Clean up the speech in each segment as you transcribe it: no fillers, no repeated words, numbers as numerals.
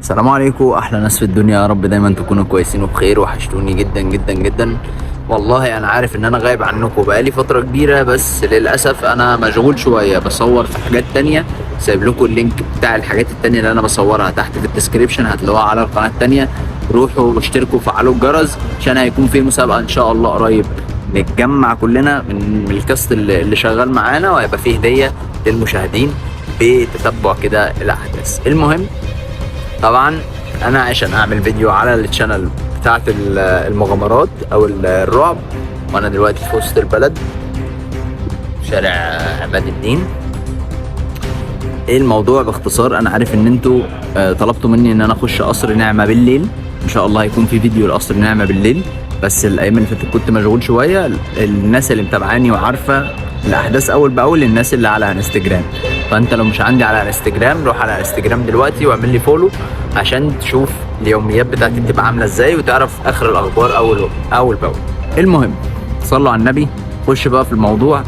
السلام عليكم، احلى ناس في الدنيا. يا رب دايما تكونوا كويسين وبخير. وحشتوني جدا جدا جدا والله. انا عارف ان انا غايب عنكم بقالي فتره كبيره، بس للاسف انا مشغول شويه بصور في حاجات تانية. سايب لكم اللينك بتاع الحاجات التانية اللي انا بصورها تحت في الديسكريبشن، هتلاقوها على القناه التانية. روحوا واشتركوا وفعلوا الجرس عشان هيكون في مسابقه ان شاء الله قريب، نتجمع كلنا من الكاست اللي شغال معانا، وهيبقى فيه هديه للمشاهدين بتتبع كده الاحداث. المهم طبعا انا عشان اعمل فيديو على الشانل بتاعت المغامرات او الرعب، وانا دلوقتي في وسط البلد شارع عماد الدين. ايه الموضوع باختصار؟ انا عارف ان انتوا طلبتوا مني ان انا اخش قصر نعمة بالليل. ان شاء الله هيكون في فيديو لقصر نعمة بالليل، بس الايام اللي فاتت كنت مشغول شويه. الناس اللي متابعاني وعارفه الاحداث اول باول، الناس اللي على انستجرام. فانت لو مش عندي على انستجرام، روح على انستجرام دلوقتي واعمل لي فولو عشان تشوف اليوميات بتاعتي بتبقى عامله ازاي، وتعرف اخر الاخبار اول باول. المهم صلوا على النبي، خش بقى في الموضوع.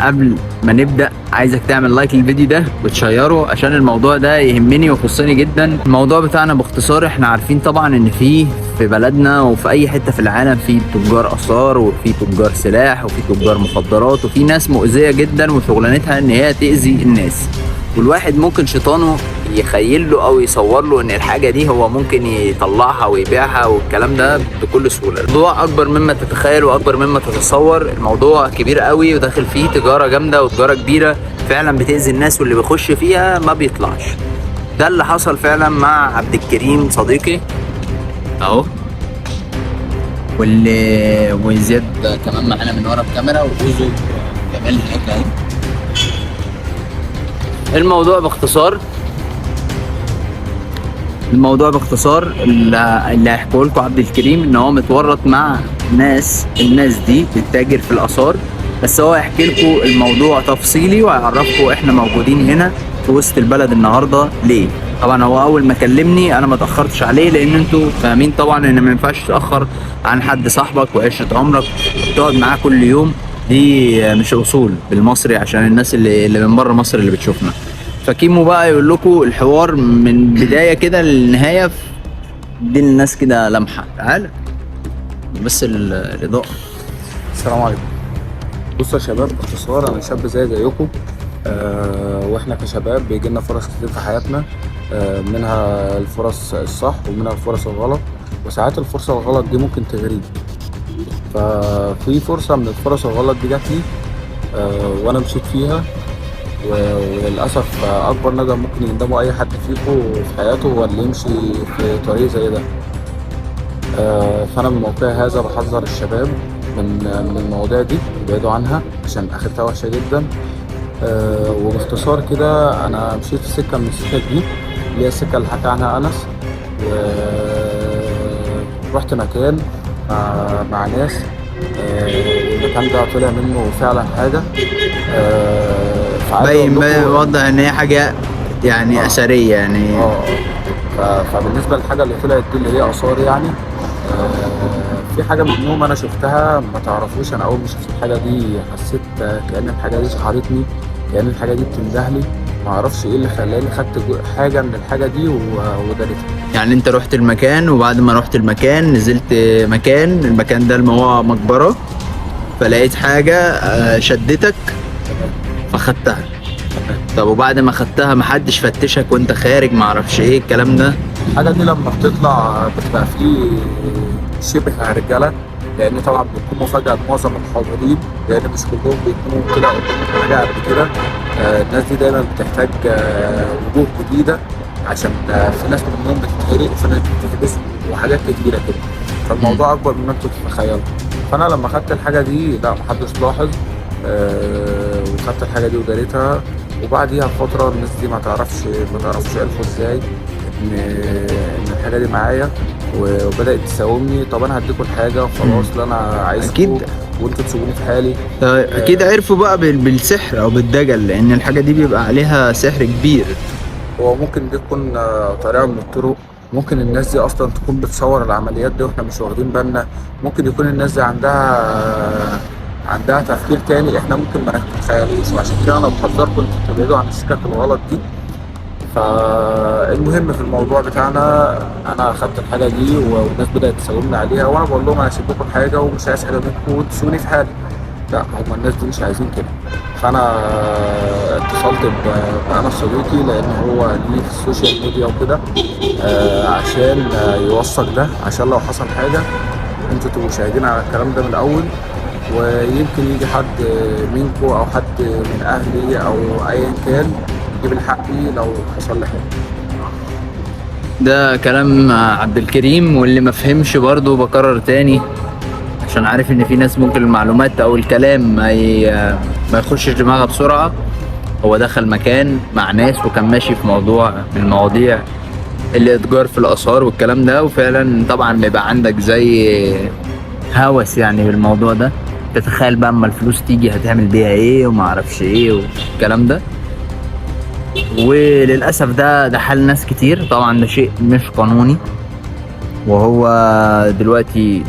قبل ما نبدا عايزك تعمل لايك للفيديو ده وتشيره، عشان الموضوع ده يهمني ويخصني جدا. الموضوع بتاعنا باختصار، احنا عارفين طبعا ان في بلدنا وفي اي حته في العالم في تجار اثار، وفي تجار سلاح، وفي تجار مخدرات، وفي ناس مؤذيه جدا وشغلانتها ان هي تاذي الناس. والواحد ممكن شيطانه يخيل له او يصور له ان الحاجه دي هو ممكن يطلعها ويبيعها، والكلام ده بكل سهوله. الموضوع اكبر مما تتخيل واكبر مما تتصور. الموضوع كبير قوي وداخل فيه تجاره جامده وتجاره كبيره فعلا بتاذي الناس، واللي بيخش فيها ما بيطلعش. ده اللي حصل فعلا مع عبد الكريم صديقي اهو، وزياد كمان معانا من ورا الكاميرا، وجوزه جمال هناك اهي. الموضوع باختصار اللي هيحكوا لكم عبد الكريم ان هو متورط مع الناس دي بتتاجر في الاثار. بس هو هيحكي لكم الموضوع تفصيلي وهيعرفكم احنا موجودين هنا في وسط البلد النهارده ليه. طبعا هو اول ما كلمني انا ما اتاخرتش عليه، لان انتوا فاهمين طبعا ان ما ينفعش تتاخر عن حد صاحبك وعشره عمرك تقعد معاه كل يوم. دي مش اصول بالمصري عشان الناس اللي من بره مصر اللي بتشوفنا. فكيمو بقى يقول لكم الحوار من بدايه كده للنهايه، دي الناس كده لمحه. تعال بس الاضاءه. السلام عليكم. بصوا يا شباب، باختصار انا شاب زيكم. واحنا كشباب بيجي لنا فرص كتير في حياتنا. منها الفرص الصح ومنها الفرص الغلط، وساعات الفرصه الغلط دي ممكن تغريب. ففي فرصه من الفرص الغلط دي جات لي، وانا مشيت فيها. وللاسف اكبر ندم ممكن يندمه اي حد فيكم في حياته هو اللي يمشي في طريق زي ده. فانا من موقعي هذا بحذر الشباب من المواضيع دي، يبعدوا عنها عشان اخرتها وحشه جدا. وباختصار كده انا مشيت في سكه من السكك دي، اللي هي السكه اللي حكى عنها انس. ورحت مكان مع ناس، المكان ده طلع منه فعلا حاجه. باين واضح ان هي حاجه يعني اثريه يعني. فبالنسبه للحاجه اللي طلعت دي اللي هي اثار يعني، في حاجه منهم انا شفتها ما تعرفوش. انا اول ما شفت الحاجه دي حسيت كأن الحاجه دي سحرتني، كأن الحاجه دي بتندهلي. ما اعرفش ايه اللي خلاني خدت حاجه من الحاجه دي ودارتها. يعني انت رحت المكان، وبعد ما رحت المكان نزلت المكان ده اللي هو مقبره، فلقيت حاجه شدتك فخدتها. طب وبعد ما خدتها محدش فتشك وانت خارج؟ معرفش ايه الكلام ده. الحاجه دي لما بتطلع بتبقى فيه شبه رجاله، لان طبعا بتكون مفاجاه لمعظم الحاضرين، لان مش كلهم بيكونوا طلعوا قدامهم حاجه قبل كده. الناس دي دايما بتحتاج وجوه جديده، عشان في ناس منهم بتتحرق وفي ناس بتتحبس وحاجات كتيره كده. فالموضوع اكبر مما انتوا تتخيلوا. فانا لما خدت الحاجه دي لا محدش لاحظ، وخدت الحاجه دي وداريتها. وبعديها بفتره الناس دي ما تعرفش عرفوا ازاي ان الحاجه دي معايا، وبدات تساومني. طب انا هديكم الحاجه وخلاص، لا انا عايزكم وانتوا تسيبوني في حالي. اكيد عرفوا بقى بالسحر او بالدجل، لان الحاجه دي بيبقى عليها سحر كبير. هو ممكن دي تكون طريقه من الطرق. ممكن الناس دي اصلا تكون بتصور العمليات دي واحنا مش واخدين بالنا. ممكن يكون الناس دي عندها تفكير تاني احنا ممكن ما نتخيلوش. وعشان كده انا بحذركم انتوا تبعدوا عن السكك الغلط دي. فالمهم في الموضوع بتاعنا، انا اخدت الحاجه دي والناس بدات تساومني عليها، وانا بقول لهم انا هسيب لكم الحاجه ومش عايز حاجه منكم وتسيبوني في حالي. لا، هم الناس دي مش عايزين كده. فانا اتصلت بأنس صديقي، لان هو ليه في السوشيال ميديا وكده، عشان يوثق ده، عشان لو حصل حاجه انتوا تبقوا شاهدين على الكلام ده من الاول، ويمكن يجي حد منكم او حد من اهلي او ايا كان يجيب الحقي لو حصل لي حاجه. ده كلام عبد الكريم، واللي ما فهمش برضه بكرر تاني عشان عارف ان في ناس ممكن المعلومات او الكلام ما يخشش دماغها بسرعة. هو دخل مكان مع ناس وكان ماشي في موضوع من المواضيع الاتجار في الاثار والكلام ده، وفعلا طبعا بيبقى عندك زي هوس يعني بالموضوع ده، تتخيل بقى اما الفلوس تيجي هتعمل بيها ايه وما اعرفش ايه والكلام ده. وللاسف ده حال ناس كتير، طبعا ده شيء مش قانوني، وهو دلوقتي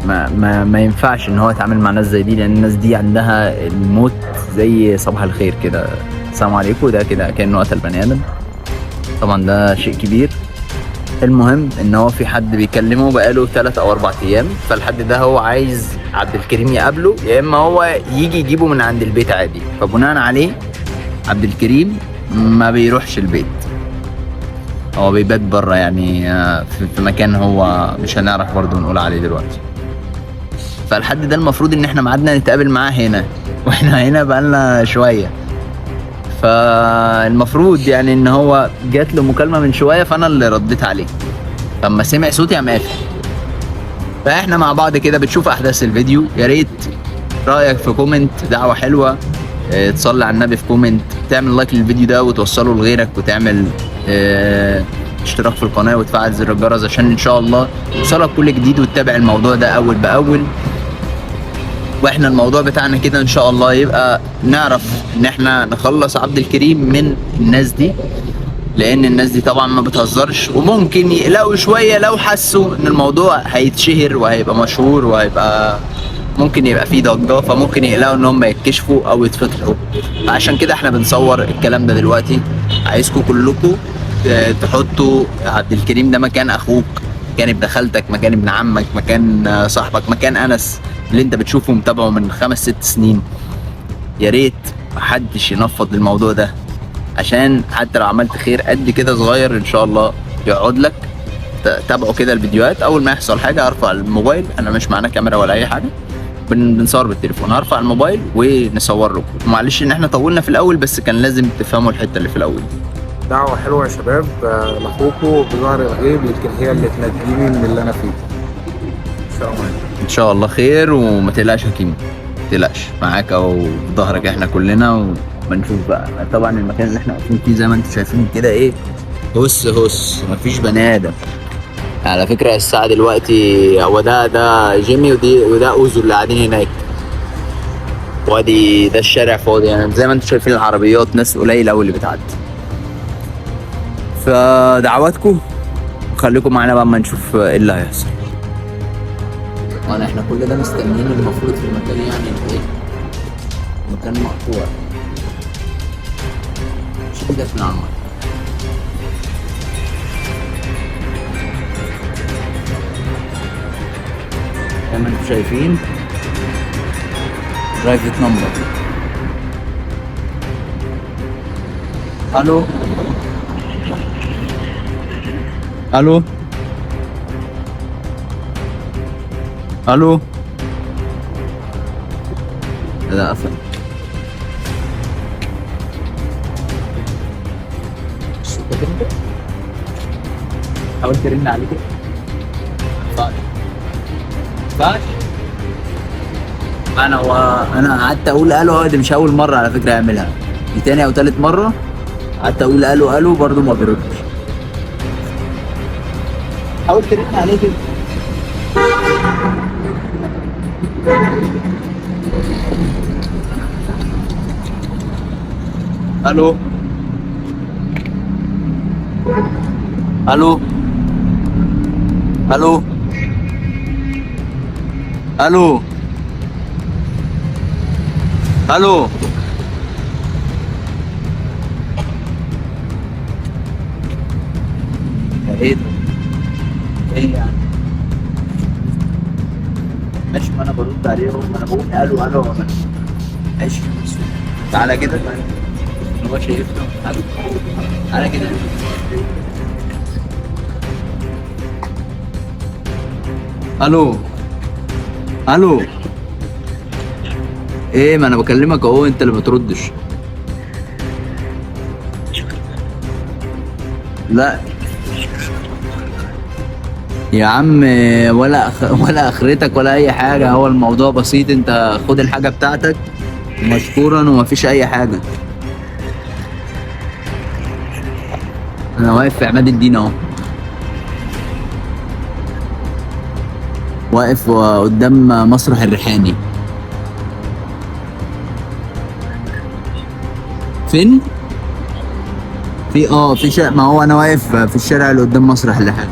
ما ينفعش ان هو يتعامل مع ناس زي دي، لان الناس دي عندها الموت زي صباح الخير كده، السلام عليكم، ده كده كانه قتل بني ادم. طبعا ده شيء كبير. المهم ان هو في حد بيكلمه بقاله 3 أو 4 ايام، فالحد ده هو عايز عبد الكريم يقابله، يا اما هو يجي يجيبه من عند البيت عادي. فبناء عليه عبد الكريم ما بيروحش البيت، هو بيبات بره يعني، في مكان هو مش هنعرف برضه نقول عليه دلوقتي. فالحد ده المفروض ان احنا ميعادنا نتقابل معاه هنا، واحنا هنا بقالنا شويه. فالمفروض يعني ان هو جات له مكالمه من شويه، فانا اللي رديت عليه، فلما سمع صوتي قام قافل. فاحنا مع بعض كده بتشوف احداث الفيديو. يا ريت رايك في كومنت، دعوه حلوه، تصلي على النبي في كومنت، تعمل لايك للفيديو ده وتوصله لغيرك، وتعمل اشتراك في القناه وتفعل زر الجرس عشان ان شاء الله يوصلك كل جديد، وتتابع الموضوع ده اول باول. واحنا الموضوع بتاعنا كده ان شاء الله يبقى نعرف ان احنا نخلص عبد الكريم من الناس دي، لان الناس دي طبعا ما بتهزرش، وممكن يقلقوا شويه لو حسوا ان الموضوع هيتشهر وهيبقى مشهور وهيبقى ممكن يبقى فيه ضجه، فممكن يقلقوا ان هم يتكشفوا او يتفتحوا. فعشان كده احنا بنصور الكلام ده دلوقتي. عايزكم كلكم تحطوا عبد الكريم ده مكان اخوك، مكان ابن خالتك، مكان ابن عمك، مكان صاحبك، مكان انس اللي انت بتشوفه متابعه من 5-6 سنين. يا ريت محدش ينفض الموضوع ده، عشان حتى لو عملت خير قد كده صغير ان شاء الله يقعد لك. تابعوا كده الفيديوهات، اول ما يحصل حاجه ارفع الموبايل، انا مش معانا كاميرا ولا اي حاجه، بنصور بالتليفون، هرفع الموبايل ونصور لكم. معلش ان احنا طولنا في الاول، بس كان لازم تفهموا الحته اللي في الاول. دعوة حلوة يا شباب لاخوكوا بظهر الغيب، يمكن هي اللي تنجيني من اللي انا فيه. ان شاء الله ان شاء الله خير، وما تقلقش يا كيمو، ما تقلقش، معاك او في ظهرك احنا كلنا. وبنشوف بقى طبعا المكان اللي احنا واقفين فيه زي ما انتم شايفين كده ايه، هس مفيش بني ادم. على فكره الساعه دلوقتي، هو ده جيمي وده اوزو اللي قاعدين هناك، وادي ده الشارع فاضي يعني زي ما انتم شايفين، العربيات ناس قليله قوي اللي بتعدي. فدعواتكم وخليكم معانا بقى اما نشوف ايه اللي هيحصل. وانا احنا كل ده مستنيين، المفروض في المكان يعني ايه، مكان مقطوع، مش كده في العمر. زي ما انتم شايفين برايفت نمبر. الو الو الو، لا قفل. حاول ترن عليه كده. فاش انا قعدت اقول الو، دي مش اول مره على فكره اعملها، دي تاني او تالت مره قعدت اقول الو برضه ما بيردش. حاول ترن عليه كده. الو الو الو الو الو عليهم، انا بقول الو الو. ماشي تعالى كده، هو شايفنا. تعالى كده. الو الو. ايه ما انا بكلمك اهو، انت اللي بتردش. لا يا عم، ولا اخرتك ولا اي حاجه، هو الموضوع بسيط، انت خد الحاجه بتاعتك مشكورا ومفيش اي حاجه. انا واقف في عماد الدين اهو، واقف قدام مسرح الريحاني. فين؟ في ما هو انا واقف في الشارع اللي قدام مسرح الريحاني.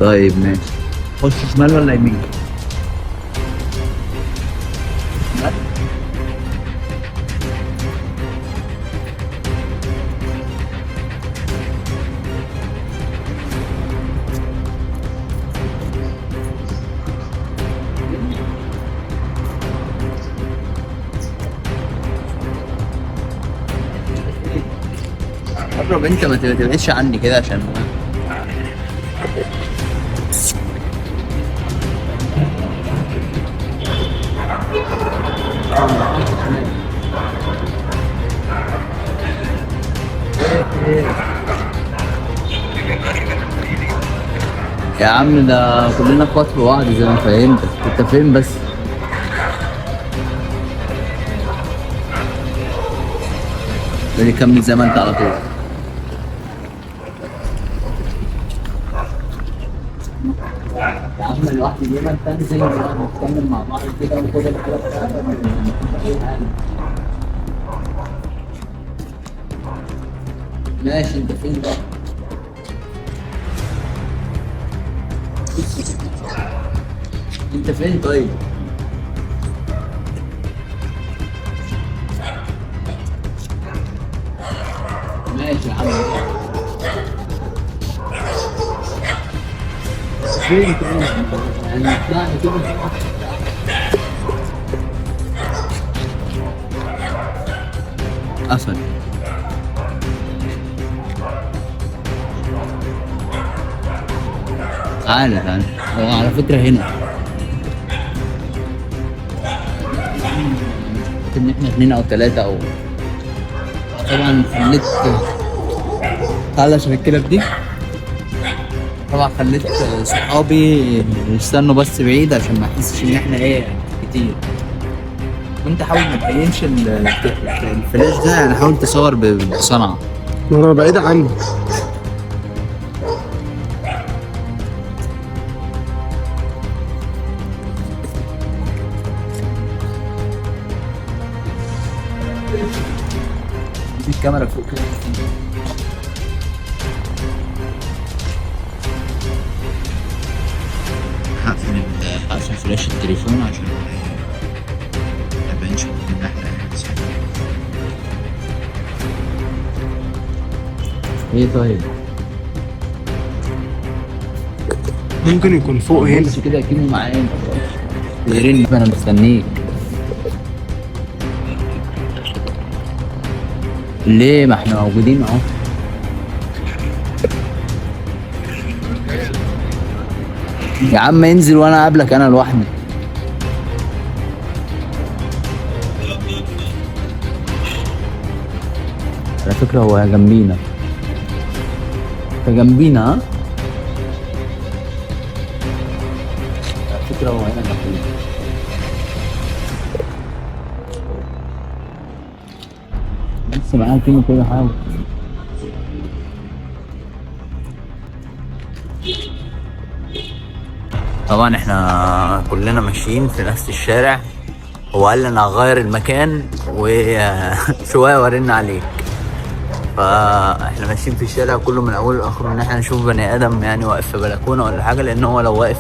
طيب ماشي، خش شمال ولا يمين؟ قرب انت، ما تبعدش عني كده عشان يا عم ده كلنا اخوات في بعض زي ما فهمتك، انت فين بس؟ بدي كمل زي ما انت على طول. يا عم لوحدي ليه؟ ما انت زي ما بنتكلم مع بعض كده وخد الحاجه بتاعتك. ماشي انت فين بقى؟ انت فين طيب؟ ماشي يا عم. فين تاني؟ يعني طلعنا كده. قفل. تعالى تعالى، هو على فكرة هنا ان احنا 2 أو 3 او طبعا خليت، تعالى عشان الكلاب دي. طبعا خليت صحابي يستنوا بس بعيد عشان ما يحسش ان احنا ايه كتير، وانت حاول ما تبينش الفلاش ده، يعني حاول تصور بصنعة. انا بعيد عنك. دي الكاميرا فوق كده. هقفل فلاش التليفون عشان ما يبانش ان احنا ايه. طيب ممكن يكون فوق هنا. بص كده اكنه معايا يرن، انا مستنيك. ليه؟ ما احنا موجودين اهو. يا عم انزل وانا اقابلك انا لوحدي. على فكرة هو جنبينا، جنبينا. ها على فكرة هو هنا جنبينا. بس معاه كلمة كده، حاول. طبعا احنا كلنا ماشيين في نفس الشارع، هو قال لي انا هغير المكان وشويه وارن عليك. فاحنا ماشيين في الشارع كله من اوله لاخره ان احنا نشوف بني ادم يعني واقف في بلكونه ولا حاجه، لان هو لو واقف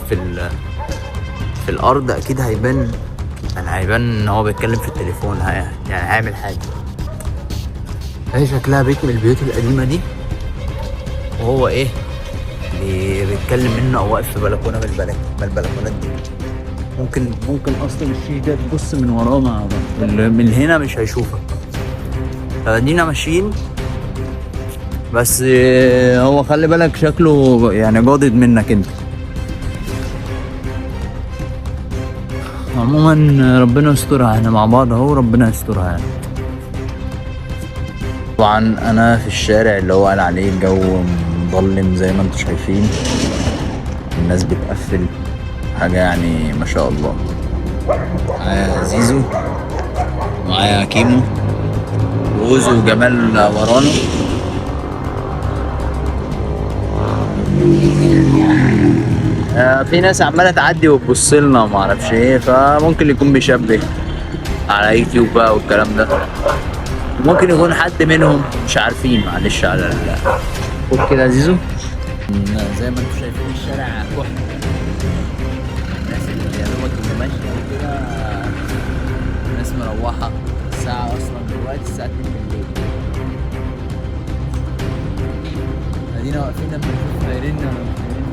في الارض اكيد هيبان، يعني هيبان ان هو بيتكلم في التليفون، يعني هيعمل حاجه. هي شكلها بيت من البيوت القديمه دي، وهو ايه بيتكلم منه او واقف في بلكونه من البلكونات دي. ممكن اصلا الشيش ده تبص من وراه من هنا مش هيشوفك. ادينا ماشيين بس هو خلي بالك شكله يعني جادد منك انت. عموما ربنا يسترها، احنا مع بعض اهو، ربنا يسترها يعني. طبعا انا في الشارع اللي هو قال عليه الجو مظلم زي ما انتم شايفين، الناس بتقفل حاجة يعني ما شاء الله. معايا زيزو، معايا كيمو ووزو وجمال ورانا. في ناس عمالة تعدي وتبص لنا وما اعرفش ايه، فممكن يكون بيشبه على يوتيوب بقى والكلام ده، ممكن يكون حد منهم مش عارفين. معلش على خد كده يا زيزو. زي ما انتم شايفين الشارع كحل، الناس اللي يا دوبك اللي ماشيه كده، الناس مروحه. الساعه اصلا دلوقتي الساعه 2 بالليل، ادينا واقفين لما نشوف هيرن ولا مش هيرن.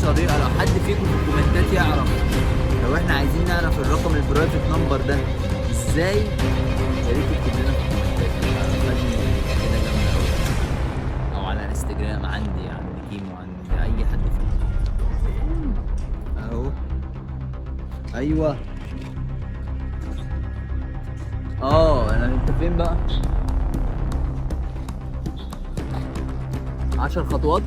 طريقة لو حد فيكم في الكومنتات يعرف، لو احنا عايزين نعرف الرقم البرايفت نمبر ده ازاي، يا ريت تكتب لنا في الكومنتات كده جامد قوي، او على الانستجرام عندي، عند كيمو، عند اي حد فيكم اهو. ايوه انت فين بقى؟ 10 خطوات.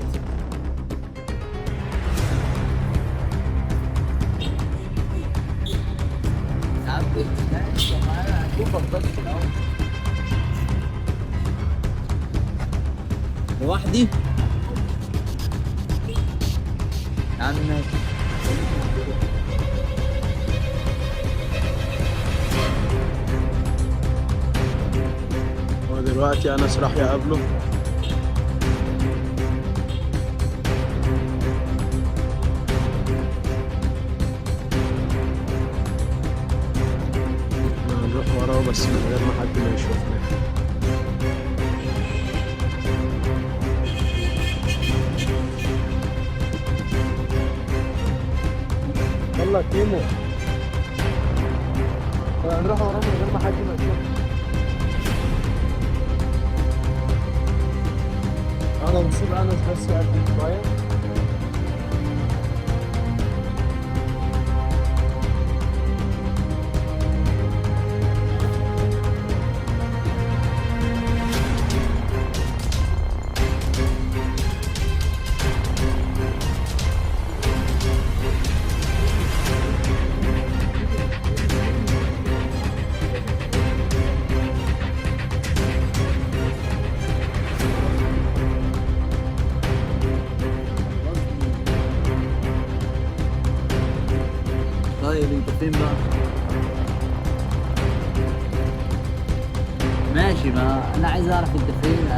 لوحدي يا عم ماشي. هو دلوقتي انس راح يقابله. هنروح وراه بس من غير ما حد ما يشوفنا. يلا كيمو، هنروح وراه من غير ما حد ما يشوفنا. انا نسيب انس بس يقدم شويه. طيب انت فين بقى؟ ماشي، ما انا عايز اعرف انت فين.